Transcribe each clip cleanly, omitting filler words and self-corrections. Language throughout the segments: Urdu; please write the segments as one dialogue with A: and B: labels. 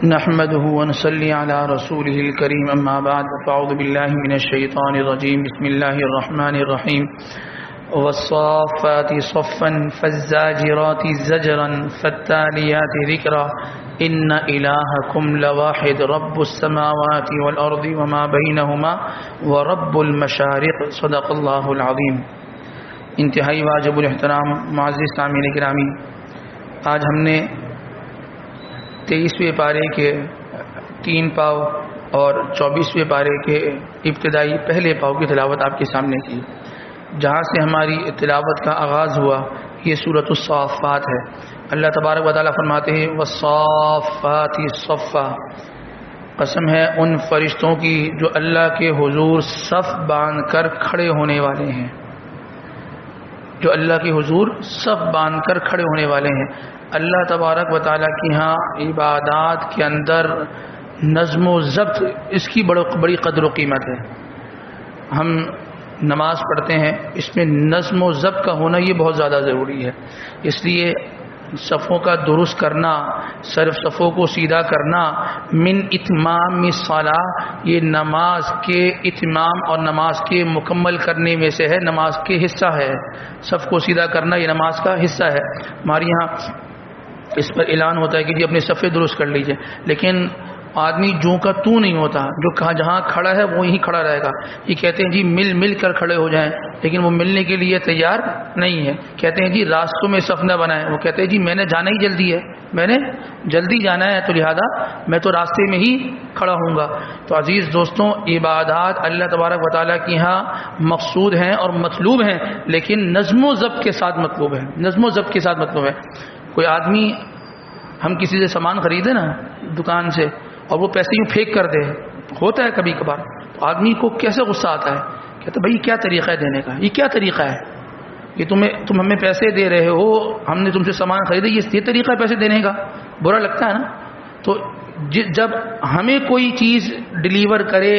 A: نحمده ونصلي على رسوله الكريم أما بعد فأعوذ بالله من الشيطان الرجيم بسم الله الرحمن الرحيم والصافات صفا فالزاجرات زجرا فالتاليات ذكرا إن إلهكم لواحد رب السماوات والأرض وما بينهما ورب المشارق صدق الله العظيم. انتہائی واجب الاحترام معزز سامعین گرامی، آج ہم نے 23ویں پارے کے 3 پاؤ اور 24ویں پارے کے ابتدائی پہلے پاؤ کی تلاوت آپ کے سامنے کی. جہاں سے ہماری تلاوت کا آغاز ہوا یہ سورۃ الصافات ہے. اللہ تبارک و تعالیٰ فرماتے ہیں والصافات صفا، قسم ہے ان فرشتوں کی جو اللہ کے حضور صف باندھ کر کھڑے ہونے والے ہیں، جو اللہ کے حضور صف باندھ کر کھڑے ہونے والے ہیں. اللہ تبارک و تعالیٰ کی ہاں عبادات کے اندر نظم و ضبط اس کی بڑی قدر و قیمت ہے. ہم نماز پڑھتے ہیں، اس میں نظم و ضبط کا ہونا یہ بہت زیادہ ضروری ہے. اس لیے صفوں کا درست کرنا، صرف صفوں کو سیدھا کرنا من اتمام الصلاۃ، یہ نماز کے اتمام اور نماز کے مکمل کرنے میں سے ہے، نماز کے حصہ ہے. صف کو سیدھا کرنا یہ نماز کا حصہ ہے. ہمارے یہاں اس پر اعلان ہوتا ہے کہ جی اپنے صفیں درست کر لیجئے، لیکن آدمی جو کا تو نہیں ہوتا، جو جہاں کھڑا ہے وہیں کھڑا رہے گا. یہ کہتے ہیں جی مل کر کھڑے ہو جائیں، لیکن وہ ملنے کے لیے تیار نہیں ہے. کہتے ہیں جی راستوں میں صف نہ بنائیں، وہ کہتے ہیں جی میں نے جانا ہی جلدی ہے، میں نے جلدی جانا ہے، تو لہذا میں تو راستے میں ہی کھڑا ہوں گا. تو عزیز دوستوں، عبادات اللہ تبارک و تعالیٰ کی ہاں مقصود ہیں اور مطلوب ہیں، لیکن نظم و ضبط کے ساتھ مطلوب ہے. نظم و ضبط کے ساتھ مطلوب ہے. کوئی آدمی، ہم کسی سے سامان خریدے نا دکان سے اور وہ پیسے یوں پھینک کر دے، ہوتا ہے کبھی کبھار، تو آدمی کو کیسے غصہ آتا ہے. کہتے بھائی کیا طریقہ ہے دینے کا، یہ کیا طریقہ ہے، یہ تم ہمیں پیسے دے رہے ہو، ہم نے تم سے سامان خریدے، یہ طریقہ ہے پیسے دینے کا. برا لگتا ہے نا. تو جب ہمیں کوئی چیز ڈیلیور کرے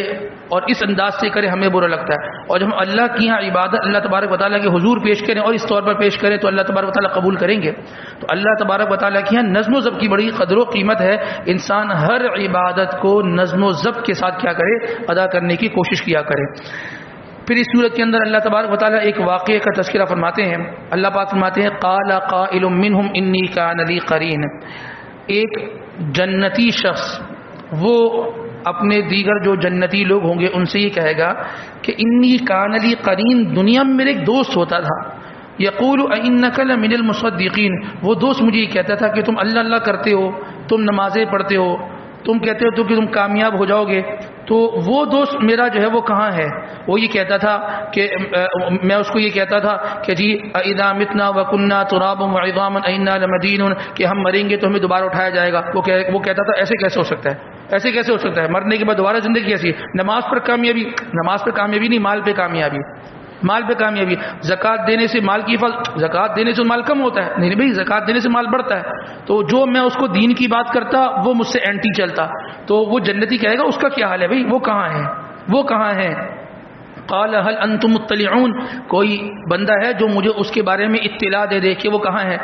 A: اور اس انداز سے کرے ہمیں برا لگتا ہے، اور جب ہم اللہ کی یہاں عبادت اللہ تبارک و تعالیٰ کے حضور پیش کریں اور اس طور پر پیش کریں تو اللہ تبارک و تعالیٰ قبول کریں گے. تو اللہ تبارک و تعالیٰ کی یہاں نظم و ضبط کی بڑی قدر و قیمت ہے. انسان ہر عبادت کو نظم و ضبط کے ساتھ کیا کرے، ادا کرنے کی کوشش کیا کرے. پھر اس صورت کے اندر اللہ تبارک و تعالیٰ ایک واقعے کا تذکرہ فرماتے ہیں. اللہ پاک فرماتے ہیں قال قائل منہم انی کان لی قرین، ایک جنتی شخص وہ اپنے دیگر جو جنتی لوگ ہوں گے ان سے یہ کہے گا کہ انی کان لی قرین، دنیا میں میرے ایک دوست ہوتا تھا، یقول انک لمن المصدقین، وہ دوست مجھے یہ کہتا تھا کہ تم اللہ اللہ کرتے ہو، تم نمازیں پڑھتے ہو، تم کہتے ہو تو کہ تم کامیاب ہو جاؤ گے. تو وہ دوست میرا جو ہے وہ کہاں ہے؟ وہ یہ کہتا تھا کہ میں اس کو یہ کہتا تھا کہ جی اذا متنا وکنا ترابا وعظاما انا لمدینون، کہ ہم مریں گے تو ہمیں دوبارہ اٹھایا جائے گا. وہ کہتا تھا ایسے کیسے ہو سکتا ہے، ایسے کیسے ہو سکتا ہے، مرنے کے بعد دوبارہ زندگی کیسی؟ نماز پر کامیابی نہیں، مال پہ کامیابی. زکوٰۃ دینے سے مال کی زکوٰۃ دینے سے مال کم ہوتا ہے؟ نہیں بھائی، زکوٰۃ دینے سے مال بڑھتا ہے. تو جو میں اس کو دین کی بات کرتا وہ مجھ سے اینٹی چلتا. تو وہ جنتی کہے گا اس کا کیا حال ہے بھائی، وہ کہاں ہے؟ قال هل انتم مطلعون، کوئی بندہ ہے جو مجھے اس کے بارے میں اطلاع دے کہ وہ کہاں ہے؟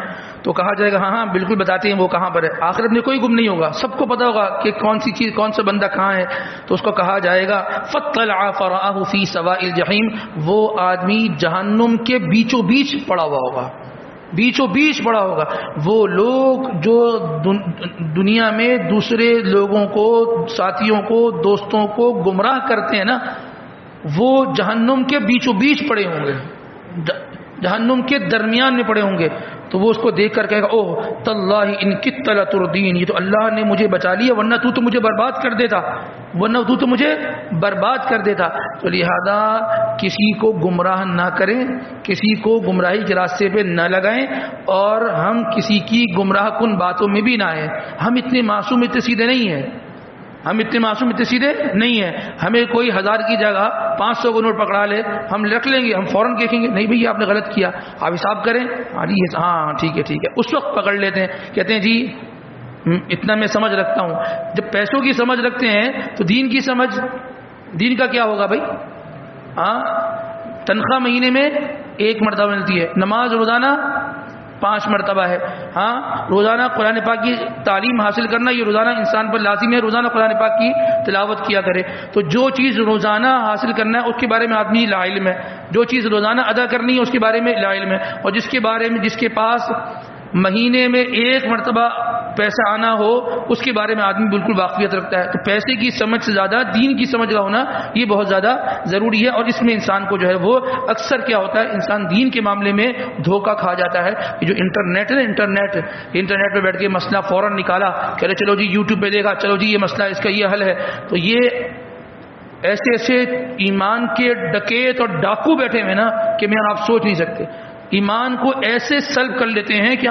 A: تو کہا جائے گا ہاں بالکل بتاتے ہیں وہ کہاں پر ہے. آخرت میں کوئی گم نہیں ہوگا، سب کو پتا ہوگا کہ کون سی چیز، کون سا بندہ کہاں ہے. تو اس کو کہا جائے گا فطلع فرآہ فی سواء الجحیم، وہ آدمی جہنم کے بیچوں بیچ پڑا ہوا ہوگا. وہ لوگ جو دنیا میں دوسرے لوگوں کو، ساتھیوں کو، دوستوں کو گمراہ کرتے ہیں نا، وہ جہنم کے بیچوں بیچ پڑے ہوں گے، جہنم کے درمیان میں پڑے ہوں گے. تو وہ اس کو دیکھ کر کہے گا اوہ تاللہ ان کدت لتردین، یہ تو اللہ نے مجھے بچا لیا، ورنہ تو مجھے برباد کر دیتا. تو لہذا کسی کو گمراہ نہ کریں، کسی کو گمراہی کے راستے پہ نہ لگائیں، اور ہم کسی کی گمراہ کن باتوں میں بھی نہ آئیں. ہم اتنے معصوم اتنے سیدھے نہیں ہیں. ہمیں کوئی 1000 کی جگہ 500 کا نوٹ پکڑا لے، ہم رکھ لیں گے، ہم فوراً دیکھیں گے نہیں بھئی آپ نے غلط کیا، آپ حساب کریں، ہاں ٹھیک ہے. اس وقت پکڑ لیتے ہیں، کہتے ہیں جی اتنا میں سمجھ رکھتا ہوں. جب پیسوں کی سمجھ رکھتے ہیں تو دین کی سمجھ، دین کا کیا ہوگا بھائی؟ تنخواہ مہینے میں 1 مرتبہ ملتی ہے، نماز روزانہ 5 مرتبہ ہے. ہاں روزانہ قرآن پاک کی تعلیم حاصل کرنا یہ روزانہ انسان پر لازم ہے, روزانہ قرآن پاک کی تلاوت کیا کرے. تو جو چیز روزانہ حاصل کرنا ہے اس کے بارے میں آدمی لا علم ہے, جو چیز روزانہ ادا کرنی ہے اس کے بارے میں لا علم ہے, اور جس کے پاس مہینے میں 1 مرتبہ پیسہ آنا ہو اس کے بارے میں آدمی بالکل واقفیت رکھتا ہے. تو پیسے کی سمجھ سے زیادہ دین کی سمجھ کا ہونا یہ بہت زیادہ ضروری ہے, اور اس میں انسان کو جو ہے وہ اکثر کیا ہوتا ہے, انسان دین کے معاملے میں دھوکہ کھا جاتا ہے. یہ جو انٹرنیٹ ہے نا, انٹرنیٹ پہ بیٹھ کے مسئلہ فوراً نکالا, کہہ رہے چلو جی یوٹیوب پہ دیکھا, چلو جی یہ مسئلہ اس کا یہ حل ہے. تو یہ ایسے ایمان کے ڈکیت اور ڈاکو بیٹھے ہوئے نا کہ میں آپ سوچ نہیں سکتے. ایمان کو ایسے سلب کر لیتے ہیں کہ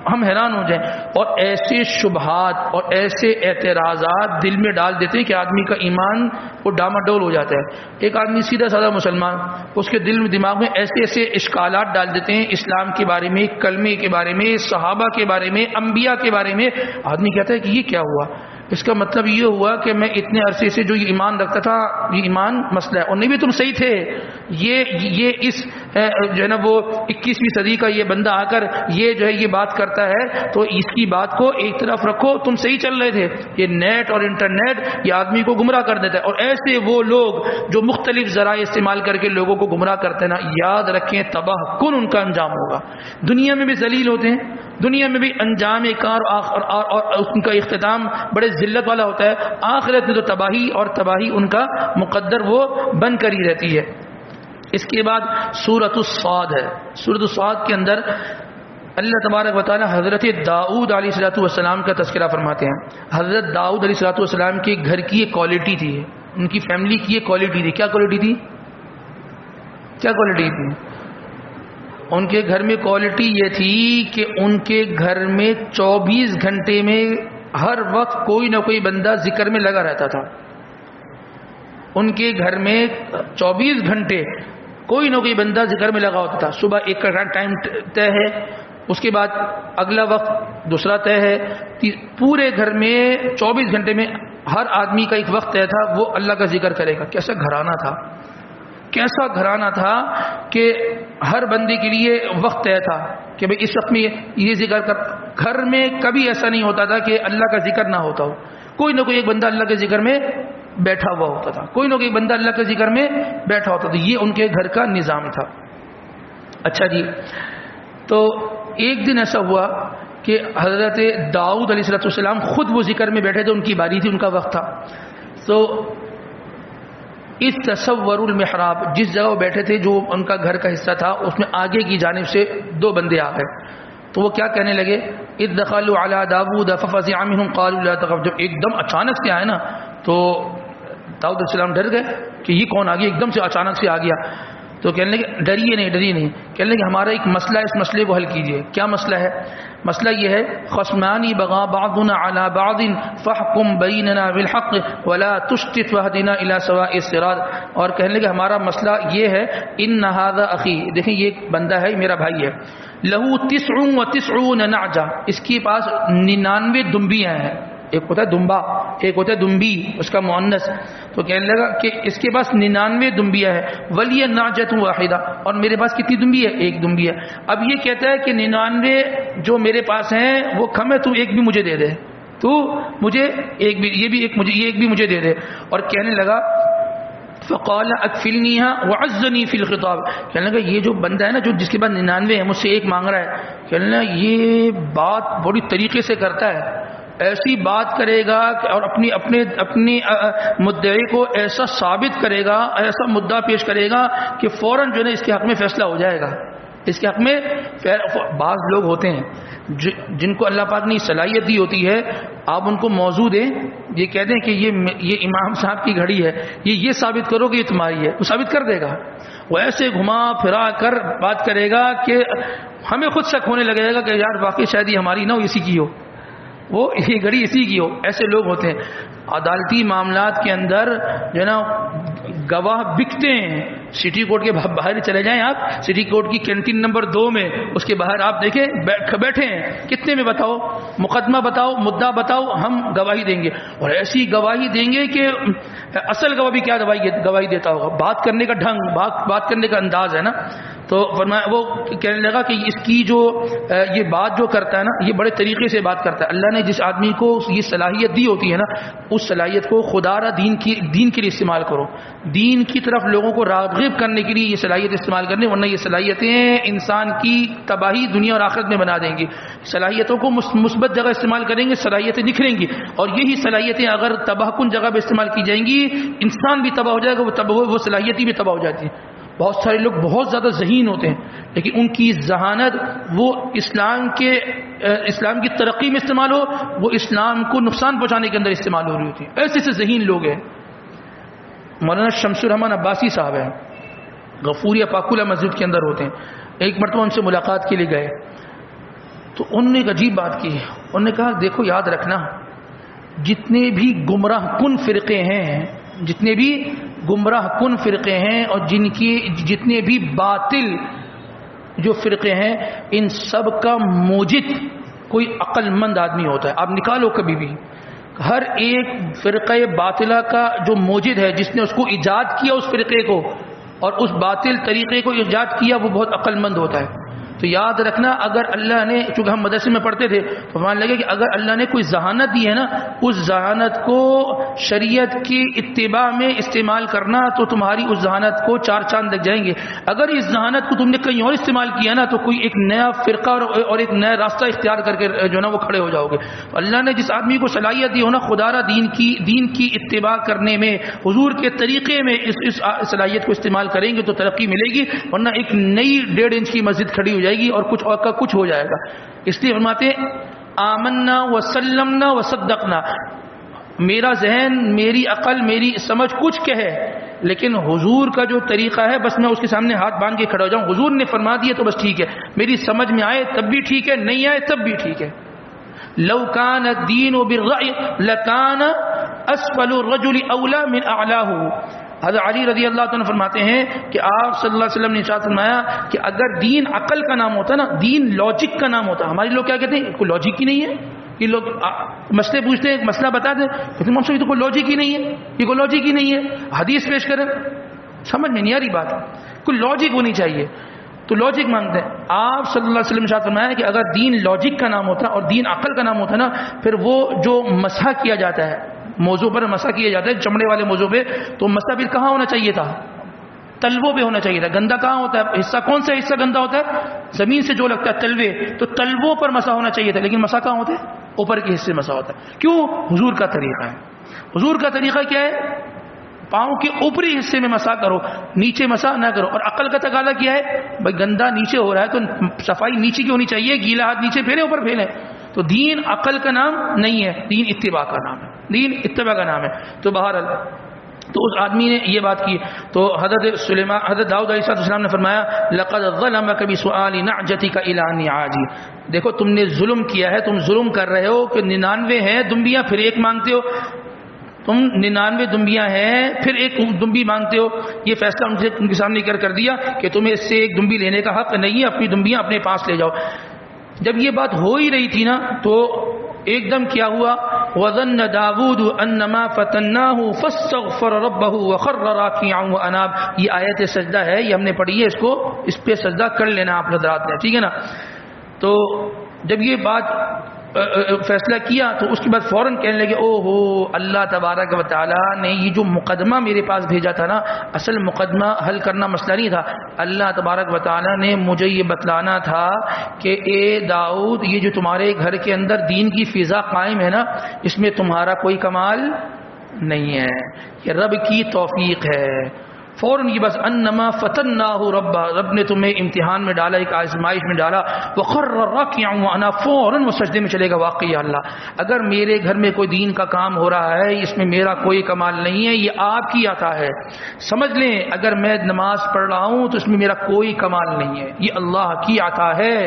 A: ہم حیران ہو جائیں, اور ایسے شبہات اور ایسے اعتراضات دل میں ڈال دیتے ہیں کہ آدمی کا ایمان وہ ڈاماڈول ہو جاتا ہے. ایک آدمی سیدھا سادہ مسلمان, اس کے دل میں دماغ میں ایسے اشکالات ڈال دیتے ہیں اسلام کے بارے میں, کلمے کے بارے میں, صحابہ کے بارے میں, انبیاء کے بارے میں. آدمی کہتا ہے کہ یہ کیا ہوا, اس کا مطلب یہ ہوا کہ میں اتنے عرصے سے جو یہ ایمان رکھتا تھا یہ ایمان مسئلہ ہے, اور نہیں بھی تم صحیح تھے. یہ اس جو ہے نا وہ 21ویں صدی کا یہ بندہ آ کر یہ جو ہے یہ بات کرتا ہے, تو اس کی بات کو ایک طرف رکھو, تم صحیح چل رہے تھے. یہ نیٹ اور انٹرنیٹ یہ آدمی کو گمراہ کر دیتا ہے, اور ایسے وہ لوگ جو مختلف ذرائع استعمال کر کے لوگوں کو گمراہ کرتے ہیں نا, یاد رکھیں تباہ کن ان کا انجام ہوگا. دنیا میں بھی ذلیل ہوتے ہیں, دنیا میں بھی انجام کار اور ان کا اختتام بڑے ذلت والا ہوتا ہے. آخرت میں تو تباہی اور تباہی ان کا مقدر وہ بن کر ہی رہتی ہے. اس کے بعد سورۃ الصاد ہے. سورۃ الصاد کے اندر اللہ تبارک و تعالی حضرت داؤد علیہ الصلوۃ والسلام کا تذکرہ فرماتے ہیں. حضرت داؤد علیہ الصلوۃ والسلام کے گھر کی ایک کوالٹی تھی, ان کی فیملی کی ایک کوالٹی تھی. کیا کوالٹی تھی؟ ان کے گھر میں کوالٹی یہ تھی کہ ان کے گھر میں 24 گھنٹے میں ہر وقت کوئی نہ کوئی بندہ ذکر میں لگا رہتا تھا. ان کے گھر میں 24 گھنٹے کوئی نہ کوئی بندہ ذکر میں لگا ہوتا تھا. صبح ایک کا ٹائم طے ہے, اس کے بعد اگلا وقت دوسرا طے ہے. پورے گھر میں 24 گھنٹے میں ہر آدمی کا ایک وقت طے تھا, وہ اللہ کا ذکر کرے گا. کیسا گھرانہ تھا کہ ہر بندے کے لیے وقت طے تھا کہ بھئی اس وقت میں یہ ذکر کر. گھر میں کبھی ایسا نہیں ہوتا تھا کہ اللہ کا ذکر نہ ہوتا ہو. کوئی نہ کوئی ایک بندہ اللہ کے ذکر میں بیٹھا ہوا ہوتا تھا, کوئی نہ کوئی بندہ اللہ کے ذکر میں بیٹھا ہوتا تھا. یہ ان کے گھر کا نظام تھا. اچھا جی, تو ایک دن ایسا ہوا کہ حضرت داؤد علیہ السلام خود وہ ذکر میں بیٹھے تھے, ان کی باری تھی, ان کا وقت تھا. تو اس تصور المحراب, جس جگہ وہ بیٹھے تھے جو ان کا گھر کا حصہ تھا, اس میں آگے کی جانب سے 2 بندے آ گئے. تو وہ کیا کہنے لگے, اذ دخلوا علی داؤد ففزع منهم قالوا لا تخف. جب ایک دم اچانک سے آئے نا تو داؤد علیہ السلام ڈر گئے کہ یہ کون آ گیا, ایک دم سے اچانک سے آ گیا. تو کہنے لگے ڈریے نہیں. کہنے لگے ہمارا ایک مسئلہ ہے, اس مسئلے کو حل کیجیے. کیا مسئلہ ہے؟ مسئلہ یہ ہے, خصمان بغى بعضنا على بعض فاحكم بيننا بالحق ولا تشتت واهدنا الى سواء الصراط. اور کہنے لگے ہمارا مسئلہ یہ ہے, ان هذا اخي, دیکھیں یہ ایک بندہ ہے, میرا بھائی ہے, له 99 نعجہ, اس کے پاس 99 دمبیاں ہیں. ایک ہوتا ہے دمبا, ایک ہوتا ہے دمبی, اس کا مؤنث. تو کہنے لگا کہ اس کے پاس 99 دمبیاں ہے, ولی نعجۃ واحدہ, اور میرے پاس کتنی دمبی ہے؟ ایک دمبی ہے. اب یہ کہتا ہے کہ 99 جو میرے پاس ہیں وہ کم ہے, تو ایک بھی مجھے دے دے, تو مجھے ایک بھی, یہ ایک بھی مجھے دے دے. اور کہنے لگا فقال اکفلنیها وعزنی فی الخطاب. کہنے لگا یہ جو بندہ ہے نا, جو جس کے پاس 99 ہے, مجھ سے ایک مانگ رہا ہے, کہنے لگا یہ بات بڑی طریقے سے کرتا ہے, ایسی بات کرے گا اور اپنی مدعی کو ایسا ثابت کرے گا, ایسا مدعا پیش کرے گا کہ فوراً جو ہے اس کے حق میں فیصلہ ہو جائے گا. اس کے حق میں بعض لوگ ہوتے ہیں جن کو اللہ پاک نے صلاحیت دی ہوتی ہے, آپ ان کو موضوع دیں, یہ کہہ دیں کہ یہ امام صاحب کی گھڑی ہے, یہ ثابت کرو کہ یہ تمہاری ہے, وہ ثابت کر دے گا. وہ ایسے گھما پھرا کر بات کرے گا کہ ہمیں خود شک ہونے لگے گا کہ یار واقعی شاید یہ ہماری نہ ہو, اسی کی ہو, وہ یہ گھڑی اسی کی ہو. ایسے لوگ ہوتے ہیں. عدالتی معاملات کے اندر جو ہے نا گواہ بکتے ہیں. سٹی کورٹ کے باہر چلے جائیں آپ, سٹی کورٹ کی کینٹین نمبر 2 میں, اس کے باہر آپ دیکھیں بیٹھے ہیں, کتنے میں بتاؤ, مقدمہ بتاؤ, مدعا بتاؤ, ہم گواہی دیں گے. اور ایسی گواہی دیں گے کہ اصل گواہ بھی کیا گواہی دیتا ہوگا. بات کرنے کا ڈھنگ, بات کرنے کا انداز ہے نا. تو فرمایا وہ کہنے لگا کہ اس کی جو یہ بات جو کرتا ہے نا یہ بڑے طریقے سے بات کرتا ہے. اللہ نے جس آدمی کو یہ صلاحیت دی ہوتی ہے نا اس صلاحیت کو خدا را دین کے لیے استعمال کرو, دین کی طرف لوگوں کو راغب کرنے کے لیے یہ صلاحیت استعمال کرنے, ورنہ یہ صلاحیتیں انسان کی تباہی دنیا اور آخرت میں بنا دیں گی. صلاحیتوں کو مثبت جگہ استعمال کریں گے صلاحیتیں نکھریں گی, اور یہی صلاحیتیں اگر تباہ کن جگہ پہ استعمال کی جائیں گی انسان بھی تباہ ہو جائے گا, وہ صلاحیتیں بھی تباہ ہو جاتی ہیں. بہت سارے لوگ بہت زیادہ ذہین ہوتے ہیں لیکن ان کی ذہانت وہ اسلام کی ترقی میں استعمال ہو, وہ اسلام کو نقصان پہنچانے کے اندر استعمال ہو رہی ہوتی ہیں. ایسے سے ذہین لوگ ہیں. مولانا شمس الرحمان عباسی صاحب ہیں, غفوریہ پاکولہ مسجد کے اندر ہوتے ہیں. ایک مرتبہ ان سے ملاقات کے لیے گئے تو انہوں نے ایک عجیب بات کی. انہوں نے کہا دیکھو یاد رکھنا جتنے بھی گمراہ کن فرقے ہیں, جتنے بھی گمراہ کن فرقے ہیں اور جن کی جتنے بھی باطل جو فرقے ہیں ان سب کا موجد کوئی عقل مند آدمی ہوتا ہے. آپ نکالو کبھی بھی, ہر ایک فرقہ باطلہ کا جو موجد ہے جس نے اس کو ایجاد کیا اس فرقے کو اور اس باطل طریقے کو ایجاد کیا وہ بہت عقل مند ہوتا ہے. تو یاد رکھنا اگر اللہ نے, چونکہ ہم مدرسے میں پڑھتے تھے تو مان لگے کہ اگر اللہ نے کوئی ذہانت دی ہے نا اس ذہانت کو شریعت کی اتباع میں استعمال کرنا تو تمہاری اس ذہانت کو 4 چاند لگ جائیں گے. اگر اس ذہانت کو تم نے کہیں اور استعمال کیا نا تو کوئی ایک نیا فرقہ اور ایک نیا راستہ اختیار کر کے جو ہے نا وہ کھڑے ہو جاؤ گے. تو اللہ نے جس آدمی کو صلاحیت دی ہو نا خدا را دین کی اتباع کرنے میں حضور کے طریقے میں اس صلاحیت کو استعمال کریں گے تو ترقی ملے گی, ورنہ ایک نئی 1.5 انچ کی مسجد کھڑی ہو جائے گی اور کچھ اور کا کچھ ہو جائے گا. اس لیے فرماتے آمنا وسلمنا وصدقنا, میرا ذہن میری عقل میری سمجھ کچھ کہے لیکن حضور کا جو طریقہ ہے بس میں اس کے سامنے ہاتھ باندھ کے کھڑا ہو جاؤں. حضور نے فرما دیا تو بس ٹھیک ہے, میری سمجھ میں آئے تب بھی ٹھیک ہے, نہیں آئے تب بھی ٹھیک ہے. لو کان الدین بالرأی لکان اسفل الرجل اولا من اعلاہ. حضرت علی رضی اللہ عنہ فرماتے ہیں کہ آپ صلی اللہ علیہ وسلم نے ارشاد فرمایا کہ اگر دین عقل کا نام ہوتا نا, دین لاجک کا نام ہوتا. ہمارے لوگ کیا کہتے ہیں کوئی لاجک ہی نہیں ہے, یہ لوگ مسئلے پوچھتے ہیں, مسئلہ بتا دیں کہتے ہیں یہ تو کوئی لاجک ہی نہیں ہے, یہ کوئی لاجک ہی نہیں ہے. حدیث پیش کریں سمجھ میں نہیں آ رہی بات, کوئی لاجک ہونی چاہیے تو لاجک مانگتے ہیں. آپ صلی اللہ علیہ وسلم نے ارشاد فرمایا کہ اگر دین لاجک کا نام ہوتا اور دین عقل کا نام ہوتا نا پھر وہ جو مسح کیا جاتا ہے, موضوع پر مسح کیا جاتا ہے چمڑے والے موضوع پہ, تو مسح پھر کہاں ہونا چاہیے تھا, تلووں پہ ہونا چاہیے تھا. گندا کہاں ہوتا ہے, حصہ کون سا حصہ گندا ہوتا ہے, زمین سے جو لگتا ہے تلوے, تو تلووں پر مسح ہونا چاہیے تھا, لیکن مسح کہاں ہوتا ہے, اوپر کے حصے مسح ہوتا ہے. کیوں؟ حضور کا طریقہ ہے. حضور کا طریقہ کیا ہے, پاؤں کے اوپری حصے میں مسح کرو, نیچے مسح نہ کرو. اور عقل کا تقاضا کیا ہے, بھائی گندا نیچے ہو رہا ہے تو صفائی نیچے کی ہونی چاہیے, گیلا ہاتھ نیچے پھیلے اوپر پھیلے. تو دین عقل کا نام نہیں ہے, دین اتباع کا نام ہے, دین اتباع کا نام ہے. تو بہرحال تو اس آدمی نے یہ بات کی تو حضرت داؤد علیہ السلام نے فرمایا لقد ظلمك بسؤال نعجتك الى نعاجي. دیکھو تم نے ظلم کیا ہے, تم ظلم کر رہے ہو کہ 99 ہیں دمبیاں پھر ایک مانگتے ہو, تم 99 دمبیاں ہیں پھر ایک دمبی مانگتے ہو. یہ فیصلہ ان کے سامنے کر دیا کہ تمہیں اس سے ایک دمبی لینے کا حق نہیں ہے, اپنی دمبیاں اپنے پاس لے جاؤ. جب یہ بات ہو ہی رہی تھی نا تو ایک دم کیا ہوا, وَظَنَّ دَاوُودُ أَنَّمَا فَتَنَّاهُ فَاسْتَغْفَرَ رَبَّهُ وَخَرَّ رَاكِعًا وَأَنَابَ. یہ آیت سجدہ ہے, یہ ہم نے پڑھی ہے, اس پہ سجدہ کر لینا آپ حضرات نے, ٹھیک ہے نا. تو جب یہ بات فیصلہ کیا تو اس کے بعد فوراً کہنے لگے او ہو اللہ تبارک و تعالیٰ نے یہ جو مقدمہ میرے پاس بھیجا تھا نا, اصل مقدمہ حل کرنا مسئلہ نہیں تھا. اللہ تبارک و تعالیٰ نے مجھے یہ بتلانا تھا کہ اے داؤد یہ جو تمہارے گھر کے اندر دین کی فضا قائم ہے نا اس میں تمہارا کوئی کمال نہیں ہے, یہ رب کی توفیق ہے. فوراً یہ بس انما فتناہ رب نے تمہیں امتحان میں ڈالا, ایک آزمائش میں ڈالا. وخر راکعا وانا, فوراً وہ سجدے میں چلے گا. واقعی اللہ اگر میرے گھر میں کوئی دین کا کام ہو رہا ہے اس میں میرا کوئی کمال نہیں ہے, یہ آپ کی عطا ہے. سمجھ لیں اگر میں نماز پڑھ رہا ہوں تو اس میں میرا کوئی کمال نہیں ہے, یہ اللہ کی عطا ہے.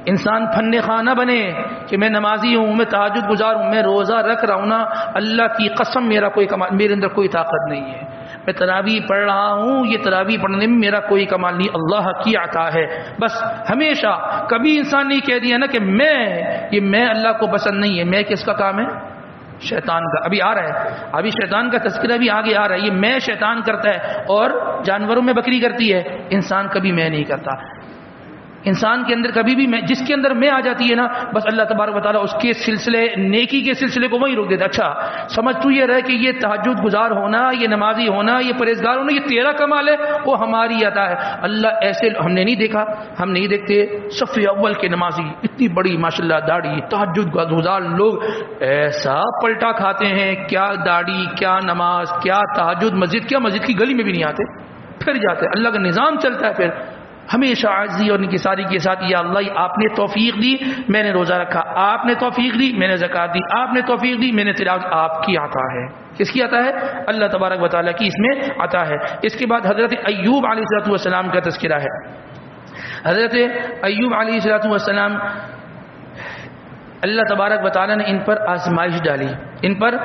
A: انسان پھن خواہ نہ بنے کہ میں نمازی ہوں, میں تہجد گزار ہوں, میں روزہ رکھ رہا ہوں نا, اللہ کی قسم میرا کوئی کمال, میرے اندر کوئی طاقت نہیں ہے. میں تراویح پڑھ رہا ہوں, یہ تراویح پڑھنے میں میرا کوئی کمال نہیں, اللہ کی عطا ہے. بس ہمیشہ کبھی انسان نہیں کہہ دیا نا کہ میں اللہ کو پسند نہیں ہے. میں کس کا کام ہے, شیطان کا ابھی آ رہا ہے، ابھی شیطان کا تذکرہ بھی آگے آ رہا ہے. یہ میں شیطان کرتا ہے اور جانوروں میں بکری کرتی ہے، انسان کبھی میں نہیں کرتا. انسان کے اندر کبھی بھی میں، جس کے اندر میں آ جاتی ہے نا، بس اللہ تبارک و تعالیٰ اس کے سلسلے نیکی کے سلسلے کو وہیں روک دیتا. اچھا سمجھ تو یہ رہے کہ یہ تہجد گزار ہونا، یہ نمازی ہونا، یہ پرہیزگار ہونا، یہ تیرا کمال ہے، وہ ہماری عطا ہے. اللہ ایسے ہم نے نہیں دیکھا، ہم نہیں دیکھتے صف اول کے نمازی اتنی بڑی ماشاءاللہ داڑھی تہجد گزار لوگ ایسا پلٹا کھاتے ہیں، کیا داڑھی، کیا نماز، کیا تہجد، مسجد، کیا مسجد کی گلی میں بھی نہیں آتے، پھر جاتے. اللہ کا نظام چلتا ہے پھر ہمیشہ عاجزی اور انکساری کے ساتھ. یا اللہ آپ نے توفیق دی میں نے روزہ رکھا، آپ نے توفیق دی میں نے زکات دی، آپ نے توفیق دی میں نے تلاوت. آپ کی عطا ہے. کس کی عطا ہے؟ اللہ تبارک و تعالیٰ کی اس میں عطا ہے. اس کے بعد حضرت ایوب علیہ السلام کا تذکرہ ہے. حضرت ایوب علیہ السلام اللہ تبارک و تعالیٰ نے ان پر آزمائش ڈالی، ان پر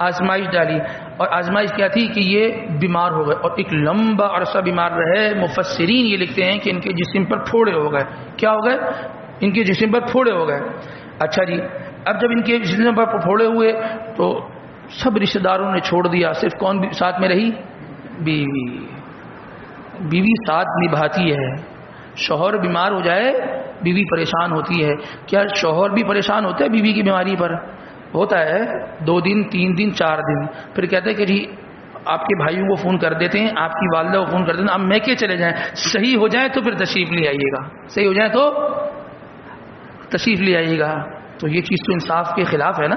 A: آزمائش ڈالی. اور آزمائش کیا تھی کہ یہ بیمار ہو گئے اور ایک لمبا عرصہ بیمار رہے. مفسرین یہ لکھتے ہیں کہ ان کے جسم پر پھوڑے ہو گئے. کیا ہو گئے؟ ان کے جسم پر پھوڑے ہو گئے. اچھا جی، اب جب ان کے جسم پر پھوڑے ہوئے تو سب رشتہ داروں نے چھوڑ دیا، صرف کون ساتھ میں رہی؟ بیوی. بیوی ساتھ نبھاتی ہے. شوہر بیمار ہو جائے بیوی پریشان ہوتی ہے. کیا شوہر بھی پریشان ہوتا ہے بیوی کی بیماری پر؟ ہوتا ہے. 2 دن 3 دن 4 دن، پھر کہتے ہیں کہ جی آپ کے بھائیوں کو فون کر دیتے ہیں، آپ کی والدہ کو فون کر دیتے ہیں، آپ میکے چلے جائیں، صحیح ہو جائیں تو پھر تشریف لے آئیے گا، صحیح ہو جائیں تو تشریف لے آئیے گا. تو یہ چیز تو انصاف کے خلاف ہے نا،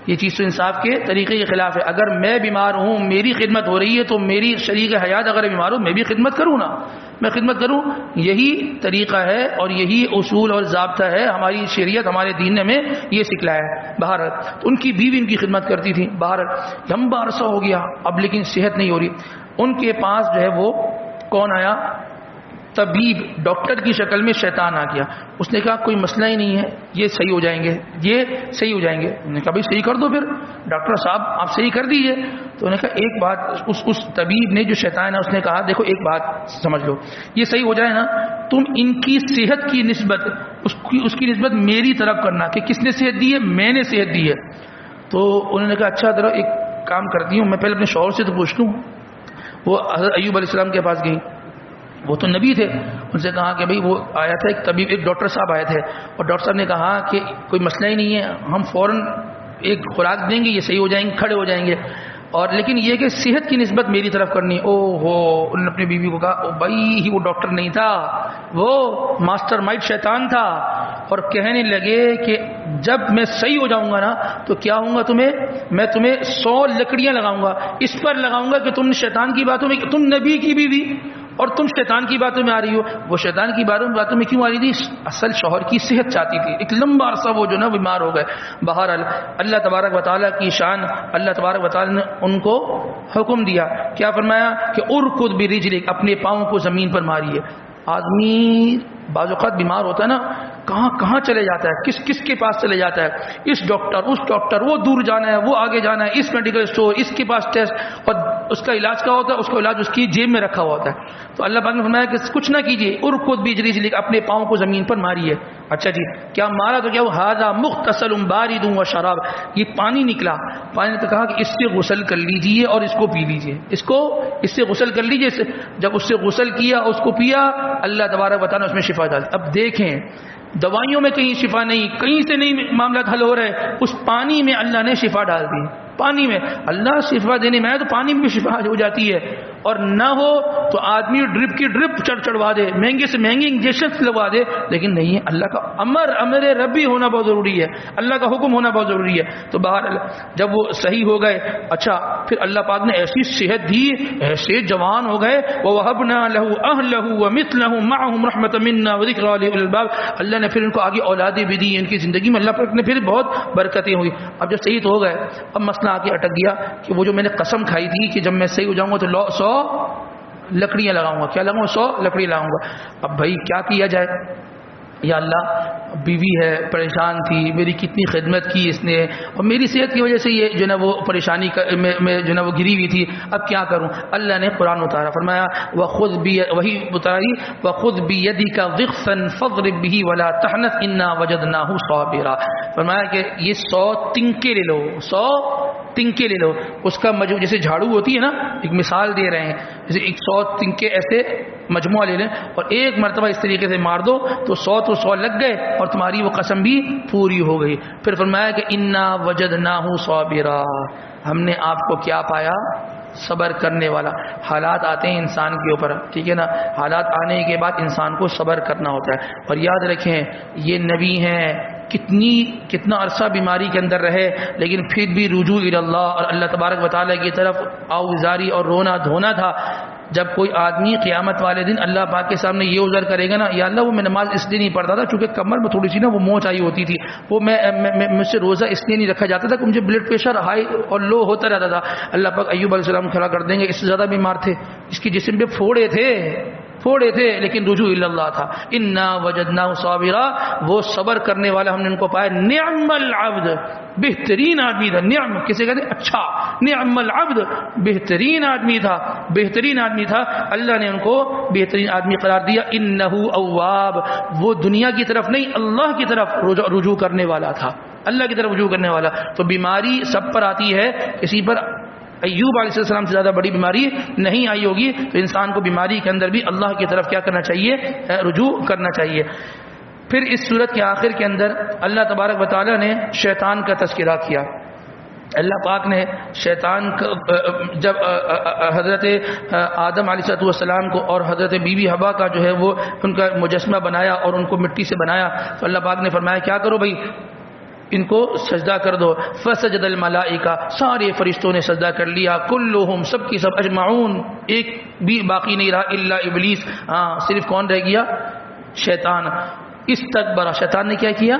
A: یہ چیز تو انصاف کے طریقے کے خلاف ہے. اگر میں بیمار ہوں، میری خدمت ہو رہی ہے، تو میری شریک حیات اگر بیمار ہو میں بھی خدمت کروں نا، میں خدمت کروں. یہی طریقہ ہے اور یہی اصول اور ضابطہ ہے. ہماری شریعت، ہمارے دین نے ہمیں یہ سکھلایا ہے. باہر ان کی بیوی ان کی خدمت کرتی تھی، باہر لمبا عرصہ ہو گیا اب لیکن صحت نہیں ہو رہی. ان کے پاس جو ہے وہ کون آیا؟ طبیب، ڈاکٹر کی شکل میں شیطان آ گیا. اس نے کہا کوئی مسئلہ ہی نہیں ہے، یہ صحیح ہو جائیں گے، یہ صحیح ہو جائیں گے. انہوں نے کہا بھائی صحیح کر دو، پھر ڈاکٹر صاحب آپ صحیح کر دیجئے. تو انہوں نے کہا ایک بات، اس طبیب نے جو شیطان ہے اس نے کہا دیکھو ایک بات سمجھ لو، یہ صحیح ہو جائے نا، تم ان کی صحت کی نسبت اس کی نسبت میری طرف کرنا کہ کس نے صحت دی ہے؟ میں نے صحت دی ہے. تو انہوں نے کہا اچھا ذرا ایک کام کرتی ہوں، میں پہلے اپنے شوہر سے تو پوچھ لوں. وہ حضرت ایوب علیہ السلام کے پاس گئی، وہ تو نبی تھے. ان سے کہا کہ بھئی وہ آیا تھا ایک طبیب، ایک ڈاکٹر صاحب آئے تھے، اور ڈاکٹر صاحب نے کہا کہ کوئی مسئلہ ہی نہیں ہے، ہم فوراً ایک خوراک دیں گے، یہ صحیح ہو جائیں گے، کھڑے ہو جائیں گے، اور لیکن یہ کہ صحت کی نسبت میری طرف کرنی. او ہو، انہوں نے اپنی بیوی کو کہا او بھائی وہ ڈاکٹر نہیں تھا، وہ ماسٹر مائنڈ شیطان تھا. اور کہنے لگے کہ جب میں صحیح ہو جاؤں گا نا تو کیا ہوں گا تمہیں، میں تمہیں 100 لکڑیاں لگاؤں گا، اس پر لگاؤں گا کہ تم شیطان کی باتوں میں، تم نبی کی بیوی اور تم شیطان کی باتوں میں آ رہی ہو. وہ شیطان کی باتوں میں کیوں آ رہی تھی؟ اصل شوہر کی صحت چاہتی تھی. ایک لمبا عرصہ وہ جو نا بیمار ہو گئے. بہرحال اللہ تبارک و تعالیٰ کی شان، اللہ تبارک و تعالیٰ نے ان کو حکم دیا، کیا فرمایا کہ ارکض برجلک، اپنے پاؤں کو زمین پر ماریے. آدمی بعض اوقات بیمار ہوتا ہے نا، کہاں کہاں چلے جاتا ہے، کس کس کے پاس چلے جاتا ہے، اس ڈاکٹر اس ڈاکٹر، وہ دور جانا ہے، وہ آگے جانا ہے، اس میڈیکل اسٹور، اس کے پاس ٹیسٹ، اور اس کا علاج کیا ہوتا ہے؟ اس کا علاج اس کی جیب میں رکھا ہوا ہوتا ہے. تو اللہ پاک نے فرمایا کہ کچھ نہ کیجیے، ارکض برجلک، اپنے پاؤں کو زمین پر ماریے. اچھا جی، کیا مارا تو کیا؟ ھذا مغتسل بارد و شراب، یہ پانی نکلا. پانی نے تو کہا کہ اس سے غسل کر لیجئے اور اس کو پی لیجئے، اس سے غسل کر لیجئے. جب اس سے غسل کیا، اس کو پیا، اللہ تبارک و تعالیٰ اس میں شفا ڈال. اب دیکھیں دوائیوں میں کہیں شفا نہیں، کہیں سے نہیں معاملات حل ہو رہے، اس پانی میں اللہ نے شفا ڈال دی. پانی میں اللہ شفا دینے میں ہے تو پانی میں بھی شفا ہو جاتی ہے. اور نہ ہو تو آدمی ڈرپ کی ڈرپ چڑھوا دے، مہنگے سے مہنگے انجیکشن لگوا دے، لیکن نہیں، اللہ کا امر ربی ہونا بہت ضروری ہے، اللہ کا حکم ہونا بہت ضروری ہے. تو باہر جب وہ صحیح ہو گئے، اچھا پھر اللہ پاک نے ایسی صحت دی، ایسے جوان ہو گئے. وَوَهَبْنَا لَهُ أَهْلَهُ وَمِثْلَهُم مَّعَهُمْ رَحْمَةً مِنَّا وَذِكْرَىٰ لِأُولِي الْأَلْبَابِ. اللہ نے پھر ان کو آگے اولادیں بھی دی، ان کی زندگی میں اللہ پاک نے پھر بہت برکتیں ہوئی. اب جب صحیح تو ہو گئے، اب مسئلہ آ کے اٹک گیا کہ وہ جو میں نے قسم کھائی تھی کہ جب میں صحیح ہو جاؤں گا تو 100 لکڑیاں لگاؤں گا. کیا لگاؤں؟ 100 لکڑی لگاؤں گا. اب بھائی کیا کیا جائے؟ یا اللہ بیوی ہے پریشان تھی، میری کتنی خدمت کی اس نے، اور میری صحت کی وجہ سے یہ جو ہے وہ پریشانی میں جو ہے وہ گری ہوئی تھی، اب کیا کروں؟ اللہ نے قرآن اتارا، فرمایا وخذ وہی اتاری وخذ بیدک ضغثا فاضرب به ولا تحنث انا وجدناه صابرا، فرمایا کہ یہ 100 تنکے لے لو، 100 تنکے لے لو، اس کا جیسے جھاڑو ہوتی ہے نا، ایک مثال دے رہے ہیں، جیسے 100 تنکے ایسے مجموعہ لے لیں اور ایک مرتبہ اس طریقے سے مار دو تو 100 لگ گئے اور تمہاری وہ قسم بھی پوری ہو گئی۔ پھر فرمایا کہ انا وجدناہ صابرا، ہم نے آپ کو کیا پایا؟ صبر کرنے والا۔ حالات آتے ہیں انسان کے اوپر، ٹھیک ہے نا، حالات آنے کے بعد انسان کو صبر کرنا ہوتا ہے، اور یاد رکھیں یہ نبی ہیں، کتنا عرصہ بیماری کے اندر رہے لیکن پھر بھی رجوع الی اللہ اور اللہ تبارک و تعالیٰ کی طرف آوزاری اور رونا دھونا تھا۔ جب کوئی آدمی قیامت والے دن اللہ پاک کے سامنے یہ عذر کرے گا نا، یا اللہ وہ میں نماز اس لیے نہیں پڑھتا تھا چونکہ کمر میں تھوڑی سی نا وہ موچ آئی ہوتی تھی، وہ مجھ سے روزہ اس لیے نہیں رکھا جاتا تھا کہ مجھے بلڈ پریشر ہائی اور لو ہوتا رہتا تھا، اللہ پاک ایوب علیہ السلام کھڑا کر دیں گے، اس سے زیادہ بیمار تھے، اس کی جسم پہ پھوڑے تھے لیکن رجوع الی اللہ تھا۔ انا وجدناہ صابرا، وہ صبر کرنے والا ہم نے ان کو پایا۔ نعم العبد، بہترین آدمی تھا، نعم کسے کہتے ہیں؟ اچھا، نعم العبد، بہترین آدمی تھا، اللہ نے ان کو بہترین آدمی قرار دیا۔ انہ اواب، وہ دنیا کی طرف نہیں اللہ کی طرف رجوع کرنے والا تھا، اللہ کی طرف رجوع کرنے والا۔ تو بیماری سب پر آتی ہے، کسی پر ایوب علیہ السلام سے زیادہ بڑی بیماری نہیں آئی ہوگی، تو انسان کو بیماری کے اندر بھی اللہ کی طرف کیا کرنا چاہیے؟ رجوع کرنا چاہیے۔ پھر اس صورت کے آخر کے اندر اللہ تبارک و تعالیٰ نے شیطان کا تذکرہ کیا۔ اللہ پاک نے شیطان جب حضرت آدم علیہ السلام کو اور حضرت بی بی حوا کا جو ہے وہ ان کا مجسمہ بنایا اور ان کو مٹی سے بنایا، تو اللہ پاک نے فرمایا کیا کرو بھائی، ان کو سجدہ کر دو۔ فسجد الملائکہ، سارے فرشتوں نے سجدہ کر لیا، کلہم، سب کی سب، اجمعون، ایک بھی باقی نہیں رہا، الا ابلیس، صرف کون رہ گیا؟ شیطان۔ استکبر، شیطان نے کیا کیا؟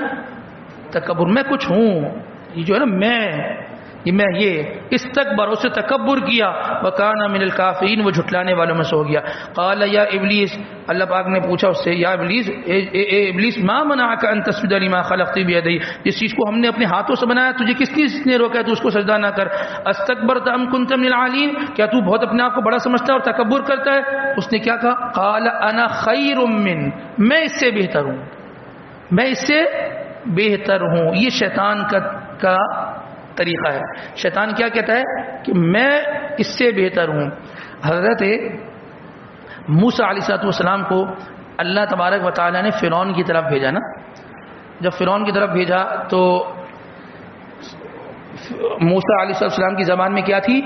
A: تکبر، میں کچھ ہوں، یہ جو ہے نا یہ استکبر، اسے تکبر کیا، وکان من الکافرین، وہ جھٹلانے والوں میں سے ہو گیا۔ قال یا ابلیس، اللہ پاک نے پوچھا اس سے، یا ابلیس، اے ابلیس، ما منعک ان تسجد لما خلقت بیدی، جس چیز کو ہم نے اپنے ہاتھوں سے بنایا تجھے کس چیز نے روکا ہے تو اس کو سجدہ نہ کر؟ استکبرت ام کنت من العالین، کیا تو بہت اپنے آپ کو بڑا سمجھتا ہے اور تکبر کرتا ہے؟ اس نے کیا کہا؟ قال انا خیر من، میں اس سے بہتر ہوں، یہ شیطان کا طریقہ ہے۔ شیطان کیا کہتا ہے کہ میں اس سے بہتر ہوں۔ حضرت موسیٰ علیہ السلام کو اللہ تبارک و تعالیٰ نے فرعون کی طرف بھیجا نا، جب فرعون کی طرف بھیجا تو موسیٰ علیہ السلام کی زبان میں کیا تھی؟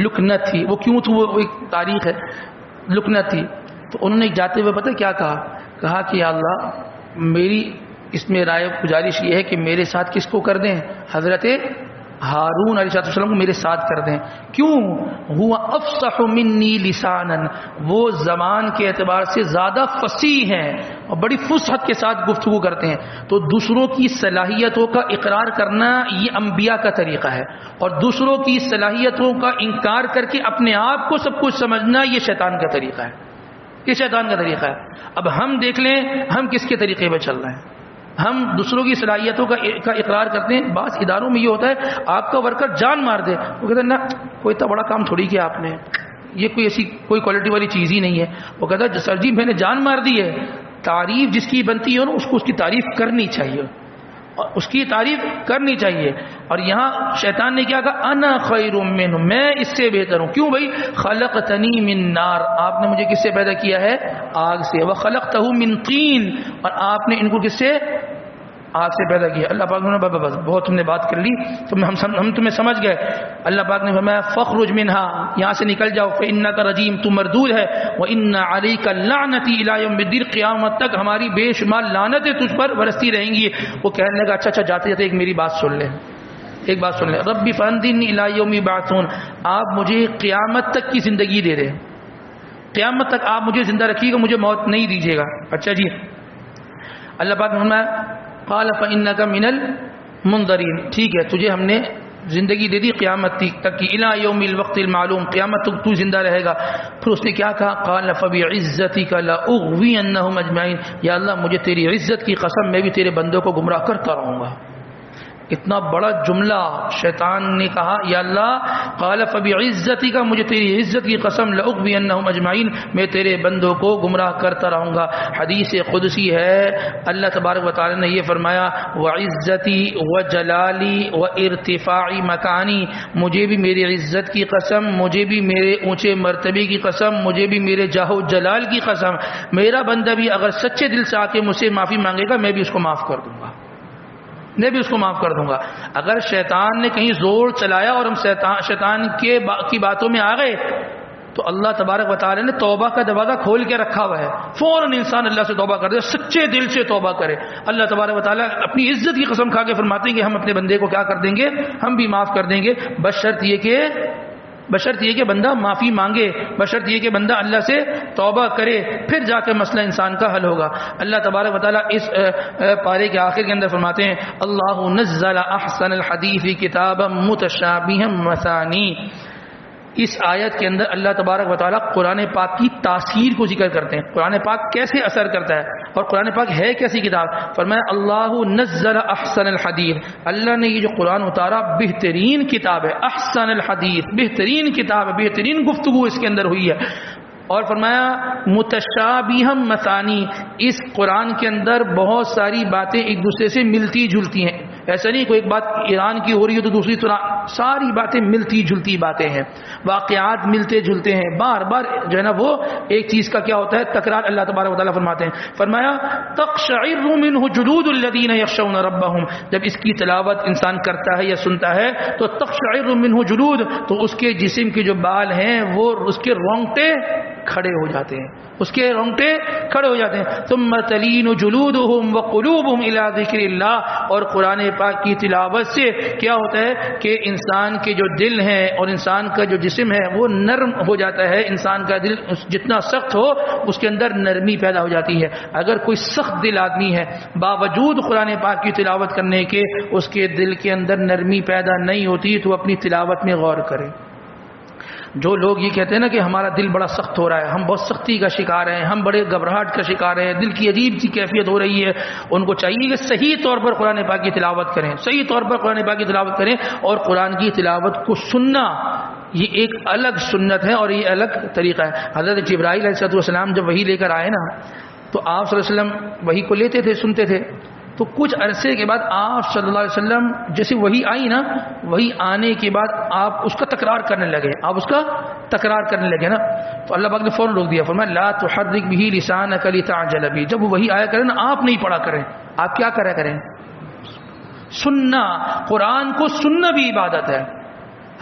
A: لکنت تھی۔ وہ کیوں تھی؟ وہ ایک تاریخ ہے، لکنت تھی۔ تو انہوں نے جاتے ہوئے پتہ کیا کہا کہ یا اللہ میری اس میں رائے گزارش یہ ہے کہ میرے ساتھ کس کو کر دیں؟ حضرت ہارون علیہ السلام کو میرے ساتھ کر دیں۔ کیوں؟ ہوا افصح منی لسانا، وہ زبان کے اعتبار سے زیادہ فصیح ہیں اور بڑی فصحت کے ساتھ گفتگو کرتے ہیں۔ تو دوسروں کی صلاحیتوں کا اقرار کرنا یہ انبیاء کا طریقہ ہے، اور دوسروں کی صلاحیتوں کا انکار کر کے اپنے آپ کو سب کچھ سمجھنا یہ شیطان کا طریقہ ہے، یہ شیطان کا طریقہ ہے۔ اب ہم دیکھ لیں ہم کس کے طریقے پہ چل رہے ہیں۔ ہم دوسروں کی صلاحیتوں کا اقرار کرتے ہیں۔ بعض اداروں میں یہ ہوتا ہے آپ کا ورکر جان مار دے، وہ کہتے ہیں نا کوئی اتنا بڑا کام تھوڑی کیا آپ نے، یہ کوئی ایسی کوئی کوالٹی والی چیز ہی نہیں ہے۔ وہ کہتا ہے سر جی میں نے جان مار دی ہے۔ تعریف جس کی بنتی ہے نا اس کو اس کی تعریف کرنی چاہیے، اور اس کی تعریف کرنی چاہیے۔ اور یہاں شیطان نے کیا کہا؟ انا خیر منہ، میں اس سے بہتر ہوں۔ کیوں بھائی؟ خلقتنی من نار، آپ نے مجھے کس سے پیدا کیا ہے؟ آگ سے۔ وخلقتہ من طین، اور آپ نے ان کو کس سے؟ آگ سے پیدا کیا۔ اللہ پاک نے بس بہت تم نے بات کر لی، ہم تمہیں سمجھ گئے۔ اللہ پاک نے فرمایا فخرج منہا، یہاں سے نکل جاؤ، فإنک رجیم، تم مردود ہے، وإن علیک لعنتی الی یوم الدین، قیامت تک ہماری بے شمار لعنتیں تجھ پر برستی رہیں گی۔ وہ کہنے لگا اچھا جاتے جاتے ایک میری بات سن لیں، رب فانظرنی الی یوم یبعثون، آپ مجھے قیامت تک کی زندگی دے دیں، قیامت تک آپ مجھے زندہ رکھیے گا، مجھے موت نہیں دیجیے گا۔ اچھا جی، اللہ پاک نے فرمایا قال فإنک من المنظرین، ٹھیک ہے تجھے ہم نے زندگی دے دی قیامت تک کی، الی یوم الوقت المعلوم، قیامت تک تو زندہ رہے گا. پھر اس نے کیا کہا؟ قال فبعزتک لاغوینہم اجمعین، یا اللہ مجھے تیری عزت کی قسم میں بھی تیرے بندوں کو گمراہ کرتا رہوں گا. اتنا بڑا جملہ شیطان نے کہا، یا اللہ قال فبعزتک، مجھے تیری عزت کی قسم لاغوینہم اجمعین، میں تیرے بندوں کو گمراہ کرتا رہوں گا. حدیث قدسی ہے، اللہ تبارک و تعالی نے یہ فرمایا وعزتی وجلالی وارتفاع مکانی، مجھے بھی میری عزت کی قسم، مجھے بھی میرے اونچے مرتبے کی قسم، مجھے بھی میرے جاہ و جلال کی قسم، میرا بندہ بھی اگر سچے دل سے آ کے مجھ سے معافی مانگے گا میں بھی اس کو معاف کر دوں گا، میں بھی اس کو معاف کر دوں گا. اگر شیطان نے کہیں زور چلایا اور ہم شیطان کی باتوں میں آ گئے تو اللہ تبارک و تعالی نے توبہ کا دروازہ کھول کے رکھا ہوا ہے، فوراً انسان اللہ سے توبہ کر دے، سچے دل سے توبہ کرے. اللہ تبارک و تعالی اپنی عزت کی قسم کھا کے فرماتے ہیں کہ ہم اپنے بندے کو کیا کر دیں گے؟ ہم بھی معاف کر دیں گے، بشرط یہ کہ بندہ معافی مانگے، بشرط یہ کہ بندہ اللہ سے توبہ کرے، پھر جا کے مسئلہ انسان کا حل ہوگا. اللہ تبارک و تعالیٰ اس پارے کے آخر کے اندر فرماتے ہیں اللہ نزل احسن الحدیث کتابا متشابہا مثانی. اس آیت کے اندر اللہ تبارک و تعالیٰ قرآن پاک کی تاثیر کو ذکر کرتے ہیں، قرآن پاک کیسے اثر کرتا ہے اور قرآن پاک ہے کیسی کتاب. فرمایا اللہ نزل احسن الحدیث، اللہ نے یہ جو قرآن اتارا بہترین کتاب ہے، احسن الحدیث بہترین کتاب ہے، بہترین گفتگو اس کے اندر ہوئی ہے. اور فرمایا متشابہا مثانی، اس قرآن کے اندر بہت ساری باتیں ایک دوسرے سے ملتی جلتی ہیں. ایسا نہیں کوئی ایک بات ایران کی ہو رہی ہے تو دوسری طرح، ساری باتیں ملتی جلتی باتیں ہیں، واقعات ملتے جلتے ہیں، بار بار جو ہے نا وہ ایک چیز کا کیا ہوتا ہے تکرار. اللہ تبارک و تعالیٰ فرماتے ہیں، فرمایا تقشعر منہ جلود الذین یخشون ربہم، جب اس کی تلاوت انسان کرتا ہے یا سنتا ہے تو تقشعر منہ جلود، تو اس کے جسم کے جو بال ہیں وہ اس کے رونگٹے کھڑے ہو جاتے ہیں، اس کے رونگٹے کھڑے ہو جاتے ہیں. ثم تلین جلودہم وقلوبہم الی ذکر اللہ، اور قرآن پاک کی تلاوت سے کیا ہوتا ہے کہ انسان کے جو دل ہیں اور انسان کا جو جسم ہے وہ نرم ہو جاتا ہے. انسان کا دل جتنا سخت ہو اس کے اندر نرمی پیدا ہو جاتی ہے. اگر کوئی سخت دل آدمی ہے باوجود قرآن پاک کی تلاوت کرنے کے اس کے دل کے اندر نرمی پیدا نہیں ہوتی تو اپنی تلاوت میں غور کرے. جو لوگ یہ کہتے ہیں نا کہ ہمارا دل بڑا سخت ہو رہا ہے، ہم بہت سختی کا شکار ہیں، ہم بڑے گھبراہٹ کا شکار ہیں، دل کی عجیب سی کیفیت ہو رہی ہے، ان کو چاہیے کہ صحیح طور پر قرآن پاک کی تلاوت کریں، صحیح طور پر قرآن پاک کی تلاوت کریں. اور قرآن کی تلاوت کو سننا یہ ایک الگ سنت ہے اور یہ الگ طریقہ ہے. حضرت جبرائیل علیہ السلام جب وحی لے کر آئے نا تو آپ صلی اللہ علیہ وسلم وحی کو لیتے تھے، سنتے تھے. تو کچھ عرصے کے بعد آپ صلی اللہ علیہ وسلم جیسے وہی آئی نا، وہی آنے کے بعد آپ اس کا تکرار کرنے لگے، نا تو اللہ پاک نے فوراً روک دیا، فرمایا لا تحرک به لسانک لتعجل به. جب وہی آیا کریں نا آپ نہیں پڑھا کریں، آپ کیا کرا کریں؟ سننا. قرآن کو سننا بھی عبادت ہے.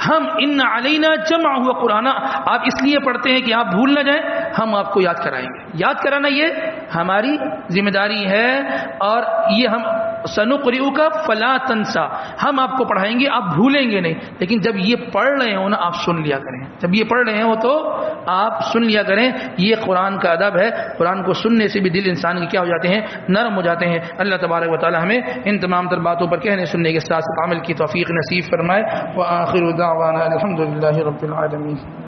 A: ہم ان علینا جمع ہوا قرآن، آپ اس لیے پڑھتے ہیں کہ آپ بھول نہ جائیں، ہم آپ کو یاد کرائیں گے. یاد کرانا یہ ہماری ذمہ داری ہے، اور یہ ہم سنقرئک فلا تنسا، ہم آپ کو پڑھائیں گے آپ بھولیں گے نہیں. لیکن جب یہ پڑھ رہے ہوں نا آپ سن لیا کریں، جب یہ پڑھ رہے ہوں تو آپ سن لیا کریں. یہ قرآن کا ادب ہے. قرآن کو سننے سے بھی دل انسان کے کیا ہو جاتے ہیں؟ نرم ہو جاتے ہیں. اللہ تبارک و تعالی ہمیں ان تمام تر باتوں پر کہنے سننے کے ساتھ عمل کی توفیق نصیب فرمائے. وآخر دعوانا الحمد للہ رب العالمین.